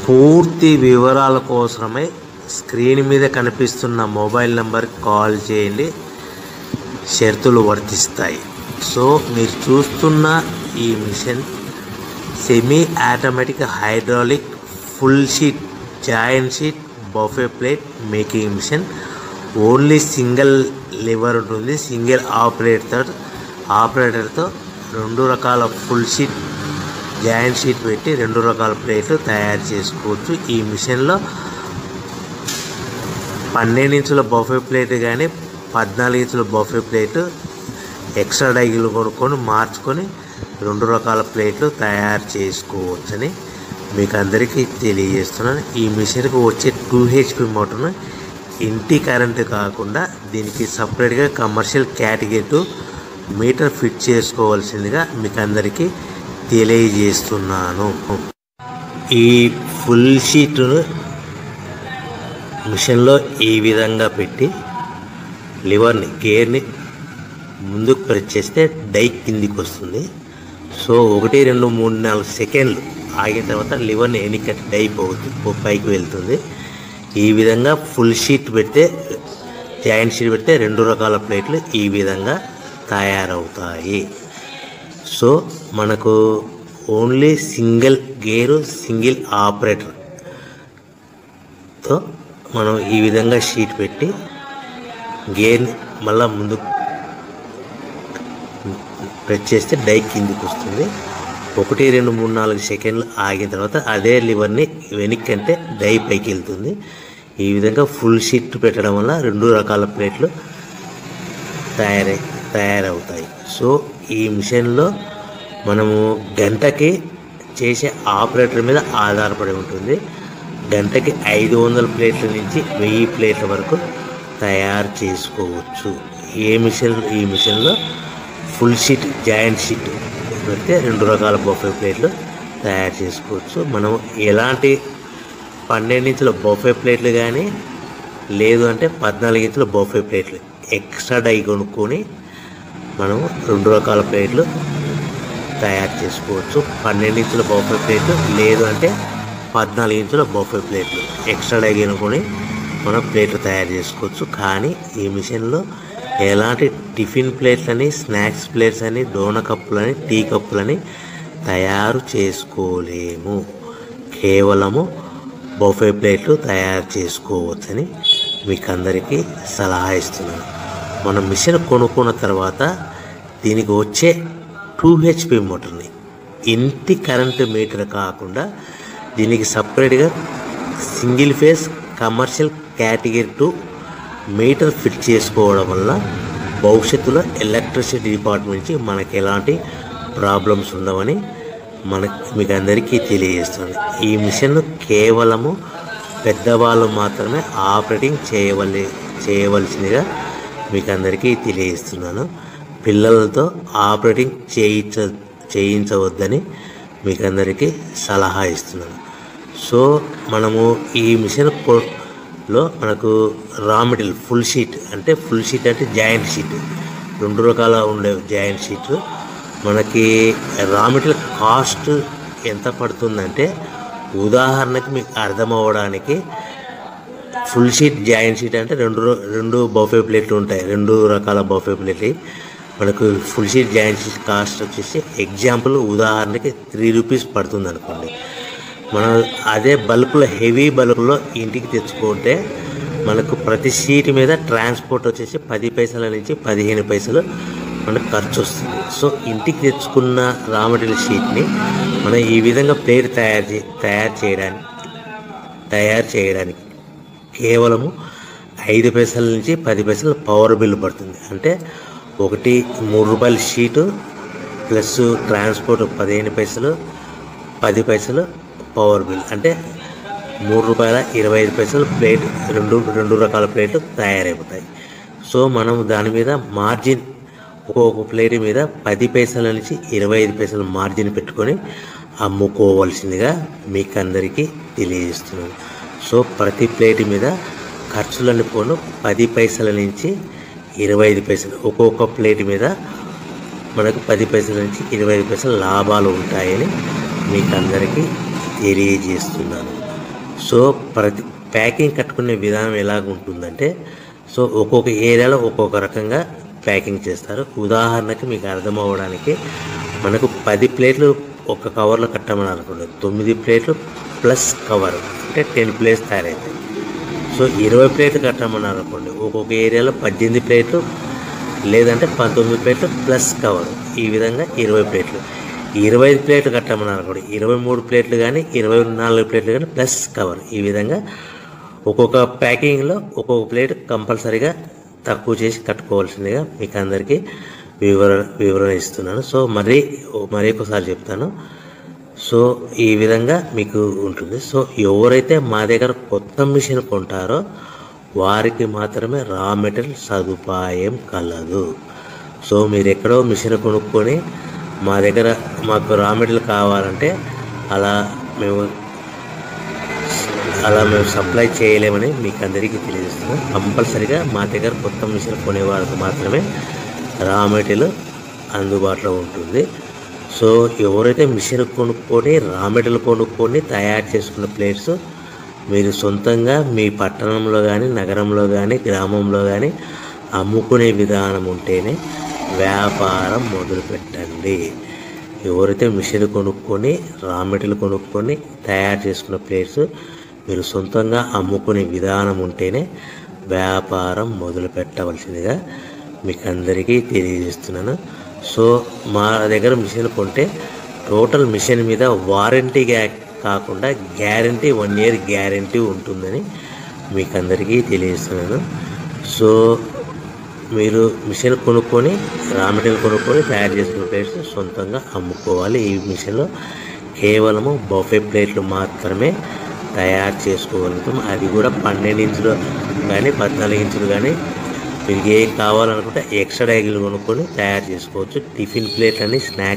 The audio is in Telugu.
పూర్తి వివరాల కోసమై స్క్రీన్ మీద కనిపిస్తున్న మొబైల్ నంబర్కి కాల్ చేయండి. షరతులు వర్తిస్తాయి. సో మీరు చూస్తున్న ఈ machine semi automatic hydraulic full sheet joint sheet buffet plate making machine. Only single lever ఉంటుంది. సింగిల్ ఆపరేటర్తో 2 రకాల ఫుల్ షీట్ జాయింట్ షీట్ పెట్టి 2 రకాల ప్లేట్లు తయారు చేసుకోవచ్చు. ఈ మిషన్లో 12 ఇంచుల బఫే ప్లేట్ కానీ 14 ఇంచుల బఫే ప్లేటు ఎక్స్ట్రా డైలు కొనుక్కొని మార్చుకొని 2 రకాల ప్లేట్లు తయారు చేసుకోవచ్చని మీకు అందరికీ తెలియజేస్తున్నాను. ఈ మిషన్కి వచ్చే 2 HP మోటార్ను ఇంటి కరెంటు కాకుండా దీనికి సపరేట్గా కమర్షియల్ కేటగిరీ 2 మీటర్ ఫిట్ చేసుకోవాల్సిందిగా మీకు అందరికీ తెలియజేస్తున్నాను. ఈ ఫుల్ షీట్ను మిషన్లో ఈ విధంగా పెట్టి లివర్ని గేర్ని ముందుకు ప్రెస్ చేస్తే డై కిందికి వస్తుంది. సో 1 2 3 4 సెకండ్లు ఆగిన తర్వాత లివర్ని ఎన్నికట్టి డై పైకి వెళ్తుంది. ఈ విధంగా ఫుల్ షీట్ పెడితే జాయింట్ షీట్ పెడితే 2 రకాల ప్లేట్లు ఈ విధంగా తయారవుతాయి. సో మనకు ఓన్లీ సింగిల్ గేరు సింగిల్ ఆపరేటర్తో మనం ఈ విధంగా షీట్ పెట్టి గేర్ని మళ్ళీ ముందుకు ప్రెస్ చేస్తే డై కిందికి వస్తుంది. 1 2 3 4 సెకండ్లు ఆగిన తర్వాత అదే లివర్ని వెనక్కి అంటే డై పైకి వెళ్తుంది. ఈ విధంగా ఫుల్ షీట్ పెట్టడం వల్ల 2 రకాల ప్లేట్లు తయారవుతాయి. సో ఈ మిషన్లో మనము గంటకి చేసే ఆపరేటర్ మీద ఆధారపడి ఉంటుంది. గంటకి 500 ప్లేట్ల నుంచి 1000 ప్లేట్ల వరకు తయారు చేసుకోవచ్చు. ఈ మిషన్లో ఫుల్ షీట్ జాయింట్ షీట్ పెడితే 2 రకాల బఫే ప్లేట్లు తయారు చేసుకోవచ్చు. మనం ఎలాంటి 12 ఇంచుల బఫే ప్లేట్లు కానీ లేదు అంటే 14 ఇంచుల బఫే ప్లేట్లు ఎక్స్ట్రా డై కొనుక్కొని మనం 2 రకాల ప్లేట్లు తయారు చేసుకోవచ్చు. 12 ఇంచుల బఫే ప్లేట్లు లేదు అంటే 14 ఇంచుల బఫే ప్లేట్లు ఎక్స్ట్రా డై కొనుక్కొని మనం ప్లేట్లు తయారు చేసుకోవచ్చు. కానీ ఈ మిషన్లో ఎలాంటి టిఫిన్ ప్లేట్లని స్నాక్స్ ప్లేట్స్ అని డోనా కప్పులని టీ కప్పులని తయారు చేసుకోలేము. కేవలము బఫే ప్లేట్లు తయారు చేసుకోవచ్చని మీకు అందరికీ సలహా ఇస్తున్నాను. మనం మిషన్ కొనుక్కున్న తర్వాత దీనికి వచ్చే 2 HP మోటార్ని ఇంటి కరెంటు మీటర్ కాకుండా దీనికి సపరేట్గా single phase commercial category 2 metre fit చేసుకోవడం వల్ల భవిష్యత్తులో ఎలక్ట్రిసిటీ డిపార్ట్మెంట్ నుంచి మనకి ఎలాంటి ప్రాబ్లమ్స్ ఉండవని మీకు అందరికీ తెలియజేస్తుంది. ఈ మిషన్ కేవలము పెద్దవాళ్ళు మాత్రమే ఆపరేటింగ్ చేయవలసిందిగా మీకు అందరికీ తెలియజేస్తున్నాను. పిల్లలతో ఆపరేటింగ్ చేయించవద్దని మీకు అందరికీ సలహా ఇస్తున్నాను. సో మనము ఈ మిషన్లో మనకు రా మెటీరియల్ ఫుల్ షీట్ అంటే జాయింట్ షీట్ 2 రకాల ఉండే జాయింట్ షీట్ మనకి రా మెటీరియల్ కాస్ట్ ఎంత పడుతుందంటే ఉదాహరణకి మీకు అర్థమవ్వడానికి ఫుల్ షీట్ జాయింట్ షీట్ అంటే 2 బఫే ప్లేట్లు ఉంటాయి. 2 రకాల బఫే ప్లేట్లు మనకు full sheet joint sheet cost వచ్చేసి ఎగ్జాంపుల్ ఉదాహరణకి 3 రూపీస్ పడుతుంది అనుకోండి. మనం అదే బల్క్లో హెవీ బల్క్లో ఇంటికి తెచ్చుకుంటే మనకు ప్రతి షీట్ మీద ట్రాన్స్పోర్ట్ వచ్చేసి 10 పైసల నుంచి 15 పైసలు మనకు ఖర్చు వస్తుంది. సో ఇంటికి తెచ్చుకున్న రా మెటీరియల్ షీట్ని మనం ఈ విధంగా ప్లేట్ తయారు చేయడానికి కేవలము 5 పైసల నుంచి 10 పైసలు పవర్ బిల్లు పడుతుంది. అంటే 3 రూపాయల షీటు ప్లస్ ట్రాన్స్పోర్ట్ 15 పైసలు 10 పైసలు పవర్ బిల్ అంటే 3 రూపాయల 25 పైసలు ప్లేట్ 2 రకాల ప్లేట్లు తయారైపోతాయి. సో మనం దాని మీద మార్జిన్ ఒక్కొక్క ప్లేట్ మీద 10 పైసల నుంచి 25 పైసలు మార్జిన్ పెట్టుకొని అమ్ముకోవాల్సిందిగా మీకు అందరికీ తెలియజేస్తున్నాను. సో ప్రతి ప్లేట్ మీద ఖర్చులను పోను 10 పైసల నుంచి 25 పైసలు ఒక్కొక్క ప్లేట్ మీద మనకు 10 పైసల నుంచి 25 పైసలు లాభాలు ఉంటాయని మీకు అందరికీ తెలియజేస్తున్నాను. సో ప్రతి ప్యాకింగ్ కట్టుకునే విధానం ఎలాగ ఉంటుందంటే, సో ఒక్కొక్క ఏరియాలో ఒక్కొక్క రకంగా ప్యాకింగ్ చేస్తారు. ఉదాహరణకి మీకు అర్థం అవ్వడానికి, మనకు 10 ప్లేట్లు ఒక కవర్లో కట్టమని అనుకోండి, 9 ప్లేట్లు ప్లస్ కవర్ అంటే 10 ప్లేట్స్ తయారవుతాయి. సో 20 ప్లేట్లు కట్టమన్నారు అనుకోండి, ఒక్కొక్క ఏరియాలో 18 ప్లేట్లు లేదంటే 19 ప్లేట్లు ప్లస్ కవర్, ఈ విధంగా 20 ప్లేట్లు. 25 ప్లేట్లు కట్టమన్నారు అనుకోండి, 23 ప్లేట్లు కానీ 24 ప్లేట్లు కానీ ప్లస్ కవర్, ఈ విధంగా ఒక్కొక్క ప్యాకింగ్లో ఒక్కొక్క ప్లేట్ కంపల్సరీగా తక్కువ చేసి కట్టుకోవాల్సిందిగా మీకు అందరికీ వివరణ ఇస్తున్నాను. సో మరి ఒకసారి చెప్తాను. సో ఈ విధంగా మీకు ఉంటుంది. సో ఎవరైతే మా దగ్గర కొత్త మిషన్ కొంటారో వారికి మాత్రమే రా మెటీరియల్ సదుపాయం కలదు. సో మీరు ఎక్కడో మిషన్ కొనుక్కొని మా దగ్గర మాకు రా మెటీరియల్ కావాలంటే అలా మేము సప్లై చేయలేమని మీకు అందరికీ తెలియజేస్తున్నాం. కంపల్సరిగా మా దగ్గర కొత్త మిషన్ కొనేవారికి మాత్రమే రా మెటీరియల్ అందుబాటులో ఉంటుంది. సో ఎవరైతే మిషన్ కొనుక్కొని రా మెటీరియల్ కొనుక్కొని తయారు చేసుకున్న ప్లేట్స్ మీరు సొంతంగా మీ పట్టణంలో కానీ నగరంలో కానీ గ్రామంలో కానీ అమ్ముకునే విధానం ఉంటేనే వ్యాపారం మొదలుపెట్టండి. ఎవరైతే మిషన్ కొనుక్కొని రా మెటీరియల్ కొనుక్కొని తయారు చేసుకున్న ప్లేట్స్ మీరు సొంతంగా అమ్ముకునే విధానం ఉంటేనే వ్యాపారం మొదలు పెట్టవలసిందిగా మీకు అందరికీ తెలియజేస్తున్నాను. సో మా దగ్గర మిషన్ కొంటే టోటల్ మిషన్ మీద వారంటీ కాకుండా గ్యారంటీ 1 year గ్యారంటీ ఉంటుందని మీకు అందరికీ తెలియజేస్తున్నాను. సో మీరు మిషన్ కొనుక్కొని రా మెటీరియల్ కొనుక్కొని తయారు చేసుకున్న ప్లేట్స్ సొంతంగా అమ్ముకోవాలి. ఈ మిషన్లో కేవలము బఫే ప్లేట్లు మాత్రమే తయారు చేసుకోగలుగుతాం. అది కూడా 12 ఇంచులు కానీ 14 ఇంచులు కానీ మీకు ఏ కావాలనుకుంటే ఎక్స్ట్రా డైగిల్ కొనుక్కొని తయారు చేసుకోవచ్చు. టిఫిన్ ప్లేట్ అని స్నాక్